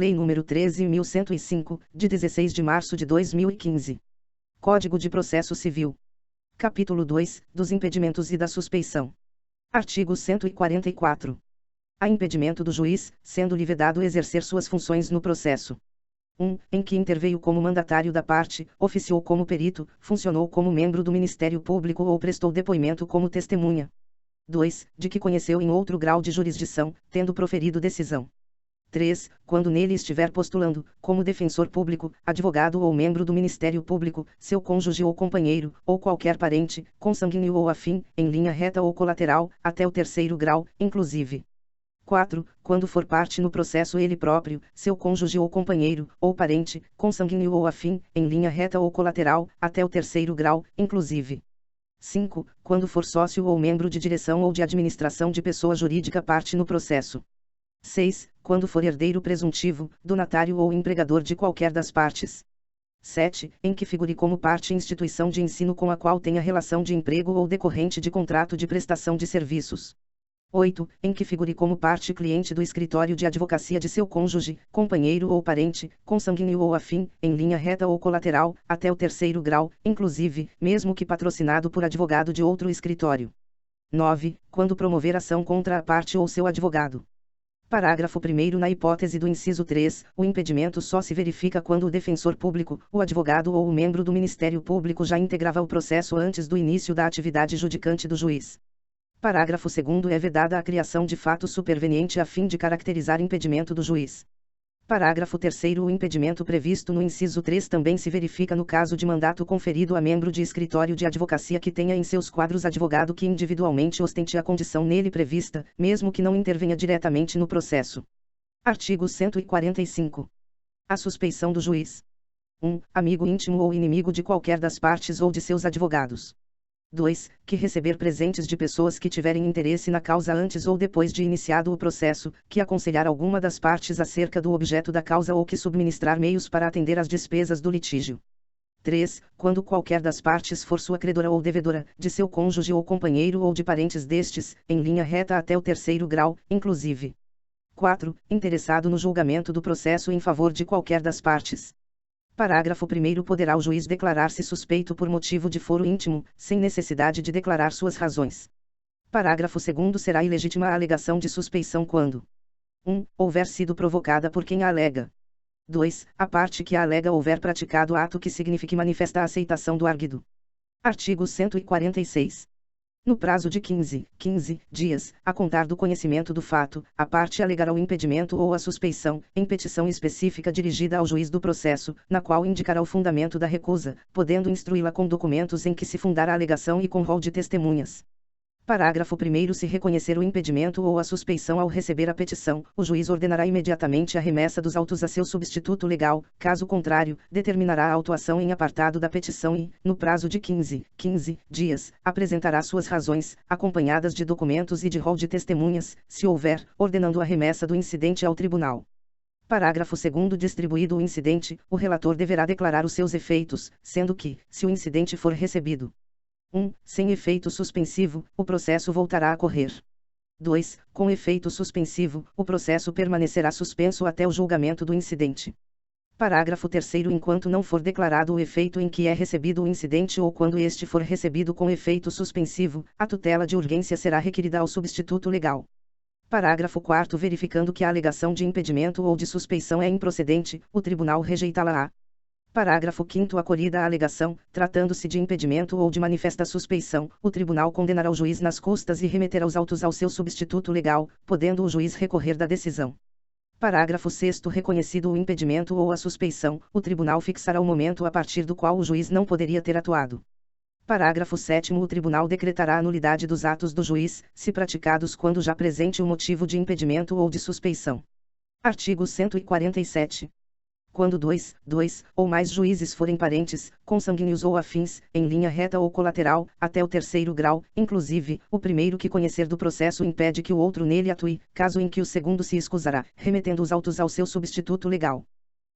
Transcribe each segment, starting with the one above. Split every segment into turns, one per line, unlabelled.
Lei nº 13.105, de 16 de março de 2015. Código de Processo Civil. Capítulo 2, dos impedimentos e da suspeição. Artigo 144. Há impedimento do juiz, sendo-lhe vedado exercer suas funções no processo. 1. Em que interveio como mandatário da parte, oficiou como perito, funcionou como membro do Ministério Público ou prestou depoimento como testemunha. 2. De que conheceu em outro grau de jurisdição, tendo proferido decisão. 3. Quando nele estiver postulando, como defensor público, advogado ou membro do Ministério Público, seu cônjuge ou companheiro, ou qualquer parente, consanguíneo ou afim, em linha reta ou colateral, até o terceiro grau, inclusive. 4. Quando for parte no processo ele próprio, seu cônjuge ou companheiro, ou parente, consanguíneo ou afim, em linha reta ou colateral, até o terceiro grau, inclusive. 5. Quando for sócio ou membro de direção ou de administração de pessoa jurídica parte no processo. 6. Quando for herdeiro presuntivo, donatário ou empregador de qualquer das partes. 7. Em que figure como parte instituição de ensino com a qual tenha relação de emprego ou decorrente de contrato de prestação de serviços. 8. Em que figure como parte cliente do escritório de advocacia de seu cônjuge, companheiro ou parente, consanguíneo ou afim, em linha reta ou colateral, até o terceiro grau, inclusive, mesmo que patrocinado por advogado de outro escritório. 9. Quando promover ação contra a parte ou seu advogado. Parágrafo 1º. Na hipótese do inciso 3, o impedimento só se verifica quando o defensor público, o advogado ou o membro do Ministério Público já integrava o processo antes do início da atividade judicante do juiz. Parágrafo 2º. É vedada a criação de fato superveniente a fim de caracterizar impedimento do juiz. Parágrafo 3º. O impedimento previsto no inciso 3 também se verifica no caso de mandato conferido a membro de escritório de advocacia que tenha em seus quadros advogado que individualmente ostente a condição nele prevista, mesmo que não intervenha diretamente no processo. Artigo 145. A suspeição do juiz. 1. Amigo íntimo ou inimigo de qualquer das partes ou de seus advogados. 2. Que receber presentes de pessoas que tiverem interesse na causa antes ou depois de iniciado o processo, que aconselhar alguma das partes acerca do objeto da causa ou que subministrar meios para atender às despesas do litígio. 3. Quando qualquer das partes for sua credora ou devedora, de seu cônjuge ou companheiro ou de parentes destes, em linha reta até o terceiro grau, inclusive. 4. Interessado no julgamento do processo em favor de qualquer das partes. Parágrafo 1º. Poderá o juiz declarar-se suspeito por motivo de foro íntimo, sem necessidade de declarar suas razões. Parágrafo 2º. Será ilegítima a alegação de suspeição quando 1. Houver sido provocada por quem a alega. 2. A parte que a alega houver praticado ato que signifique manifesta a aceitação do arguido. Artigo 146. No prazo de 15 dias, a contar do conhecimento do fato, a parte alegará o impedimento ou a suspeição, em petição específica dirigida ao juiz do processo, na qual indicará o fundamento da recusa, podendo instruí-la com documentos em que se fundar a alegação e com rol de testemunhas. Parágrafo 1º. Se reconhecer o impedimento ou a suspeição ao receber a petição, o juiz ordenará imediatamente a remessa dos autos a seu substituto legal, caso contrário, determinará a autuação em apartado da petição e, no prazo de 15 dias, apresentará suas razões, acompanhadas de documentos e de rol de testemunhas, se houver, ordenando a remessa do incidente ao tribunal. Parágrafo 2º. Distribuído o incidente, o relator deverá declarar os seus efeitos, sendo que, se o incidente for recebido 1. Sem efeito suspensivo, o processo voltará a correr. 2. Com efeito suspensivo, o processo permanecerá suspenso até o julgamento do incidente. Parágrafo 3º. Enquanto não for declarado o efeito em que é recebido o incidente ou quando este for recebido com efeito suspensivo, a tutela de urgência será requerida ao substituto legal. Parágrafo 4º. Verificando que a alegação de impedimento ou de suspeição é improcedente, o tribunal rejeitá-la-á. Parágrafo 5º. Acolhida a alegação, tratando-se de impedimento ou de manifesta suspeição, o tribunal condenará o juiz nas custas e remeterá os autos ao seu substituto legal, podendo o juiz recorrer da decisão. Parágrafo 6º. Reconhecido o impedimento ou a suspeição, o tribunal fixará o momento a partir do qual o juiz não poderia ter atuado. Parágrafo 7º. O tribunal decretará a nulidade dos atos do juiz, se praticados quando já presente o motivo de impedimento ou de suspeição. Artigo 147. Quando dois ou mais juízes forem parentes, consanguíneos ou afins, em linha reta ou colateral, até o terceiro grau, inclusive, o primeiro que conhecer do processo impede que o outro nele atue, caso em que o segundo se escusará, remetendo os autos ao seu substituto legal.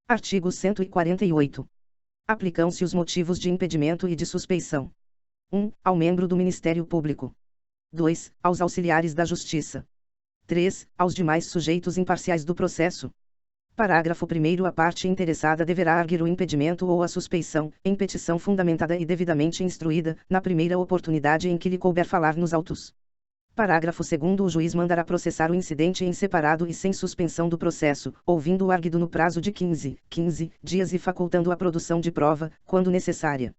Artigo 148. Aplicam-se os motivos de impedimento e de suspeição. 1. Ao membro do Ministério Público. 2. Aos auxiliares da Justiça. 3. Aos demais sujeitos imparciais do processo. Parágrafo 1º. A parte interessada deverá arguir o impedimento ou a suspeição, em petição fundamentada e devidamente instruída, na primeira oportunidade em que lhe couber falar nos autos. Parágrafo 2º. O juiz mandará processar o incidente em separado e sem suspensão do processo, ouvindo o arguido no prazo de 15 dias e facultando a produção de prova, quando necessária.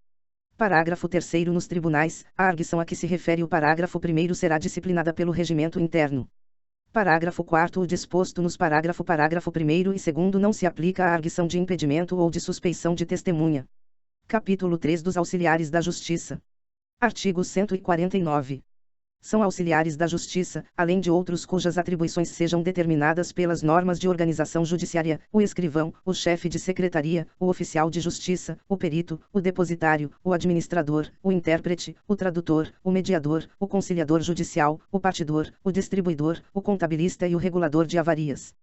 Parágrafo 3º. Nos tribunais, a arguição a que se refere o parágrafo 1º será disciplinada pelo regimento interno. Parágrafo 4º. O disposto nos parágrafo 1º e 2º não se aplica à arguição de impedimento ou de suspeição de testemunha. Capítulo 3 dos Auxiliares da Justiça. Artigo 149. São auxiliares da Justiça, além de outros cujas atribuições sejam determinadas pelas normas de organização judiciária, o escrivão, o chefe de secretaria, o oficial de justiça, o perito, o depositário, o administrador, o intérprete, o tradutor, o mediador, o conciliador judicial, o partidor, o distribuidor, o contabilista e o regulador de avarias.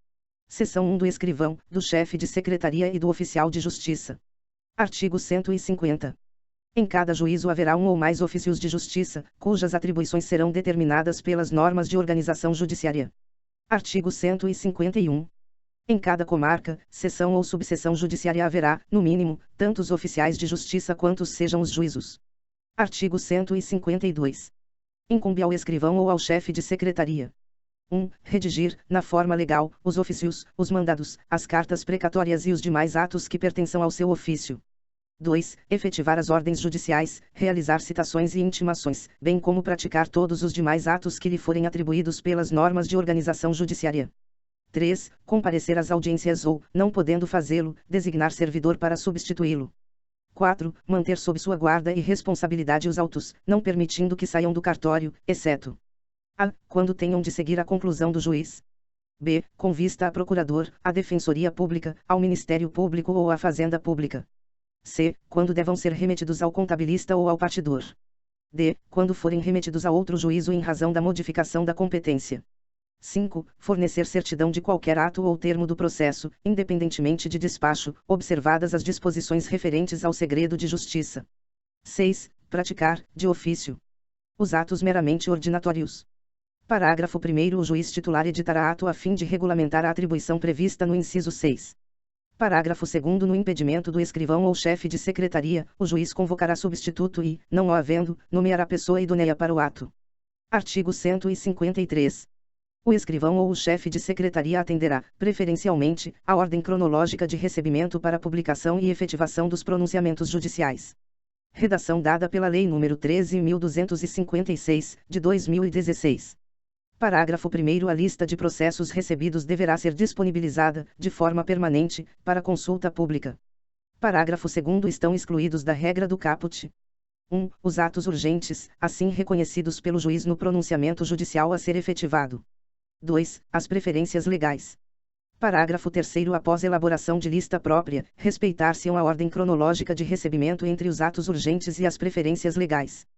Seção 1 do escrivão, do chefe de secretaria e do oficial de justiça. Artigo 150. Em cada juízo haverá um ou mais ofícios de justiça, cujas atribuições serão determinadas pelas normas de organização judiciária. Artigo 151. Em cada comarca, seção ou subseção judiciária haverá, no mínimo, tantos oficiais de justiça quantos sejam os juízos. Artigo 152. Incumbe ao escrivão ou ao chefe de secretaria: 1. Redigir, na forma legal, os ofícios, os mandados, as cartas precatórias e os demais atos que pertençam ao seu ofício. 2. Efetivar as ordens judiciais, realizar citações e intimações, bem como praticar todos os demais atos que lhe forem atribuídos pelas normas de organização judiciária. 3. Comparecer às audiências ou, não podendo fazê-lo, designar servidor para substituí-lo. 4. Manter sob sua guarda e responsabilidade os autos, não permitindo que saiam do cartório, exceto a. Quando tenham de seguir a conclusão do juiz. B. Com vista a procurador, à defensoria pública, ao Ministério Público ou à Fazenda Pública. C. Quando devam ser remetidos ao contabilista ou ao partidor. D. Quando forem remetidos a outro juízo em razão da modificação da competência. 5. Fornecer certidão de qualquer ato ou termo do processo, independentemente de despacho, observadas as disposições referentes ao segredo de justiça. 6. Praticar, de ofício, os atos meramente ordinatórios. Parágrafo 1º. O juiz titular editará ato a fim de regulamentar a atribuição prevista no inciso 6. Parágrafo 2º. No impedimento do escrivão ou chefe de secretaria, o juiz convocará substituto e, não o havendo, nomeará pessoa idônea para o ato. Artigo 153. O escrivão ou o chefe de secretaria atenderá, preferencialmente, a ordem cronológica de recebimento para publicação e efetivação dos pronunciamentos judiciais. Redação dada pela Lei nº 13.256, de 2016. Parágrafo 1º. A lista de processos recebidos deverá ser disponibilizada, de forma permanente, para consulta pública. Parágrafo 2º. Estão excluídos da regra do caput: 1. Os atos urgentes, assim reconhecidos pelo juiz no pronunciamento judicial a ser efetivado. 2. As preferências legais. Parágrafo 3º. Após elaboração de lista própria, respeitar-se-ão a ordem cronológica de recebimento entre os atos urgentes e as preferências legais.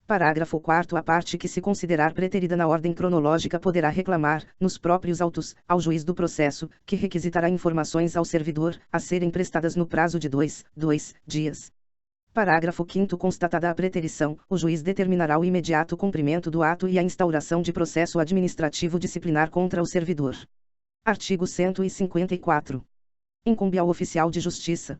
Parágrafo 4º. A parte que se considerar preterida na ordem cronológica poderá reclamar, nos próprios autos, ao juiz do processo, que requisitará informações ao servidor, a serem prestadas no prazo de 2 dias. Parágrafo 5º. Constatada a preterição, o juiz determinará o imediato cumprimento do ato e a instauração de processo administrativo disciplinar contra o servidor. Artigo 154. Incumbe ao oficial de justiça: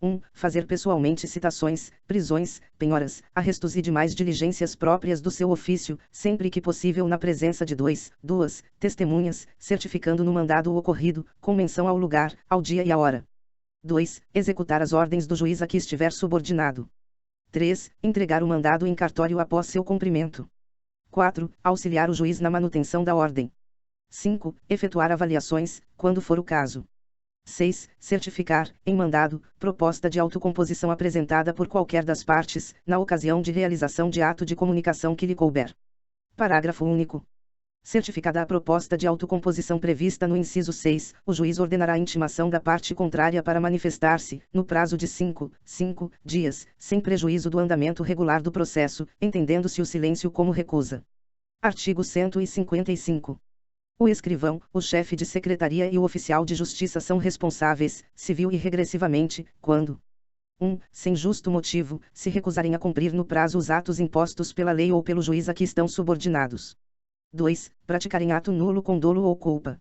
1. Fazer pessoalmente citações, prisões, penhoras, arrestos e demais diligências próprias do seu ofício, sempre que possível na presença de duas testemunhas, certificando no mandado o ocorrido, com menção ao lugar, ao dia e à hora. 2. Executar as ordens do juiz a que estiver subordinado. 3. Entregar o mandado em cartório após seu cumprimento. 4. Auxiliar o juiz na manutenção da ordem. 5. Efetuar avaliações, quando for o caso. 6. Certificar, em mandado, proposta de autocomposição apresentada por qualquer das partes, na ocasião de realização de ato de comunicação que lhe couber. Parágrafo único. Certificada a proposta de autocomposição prevista no inciso 6, o juiz ordenará a intimação da parte contrária para manifestar-se, no prazo de 5 dias, sem prejuízo do andamento regular do processo, entendendo-se o silêncio como recusa. Artigo 155. O escrivão, o chefe de secretaria e o oficial de justiça são responsáveis, civil e regressivamente, quando 1. Sem justo motivo, se recusarem a cumprir no prazo os atos impostos pela lei ou pelo juiz a que estão subordinados. 2. Praticarem ato nulo com dolo ou culpa.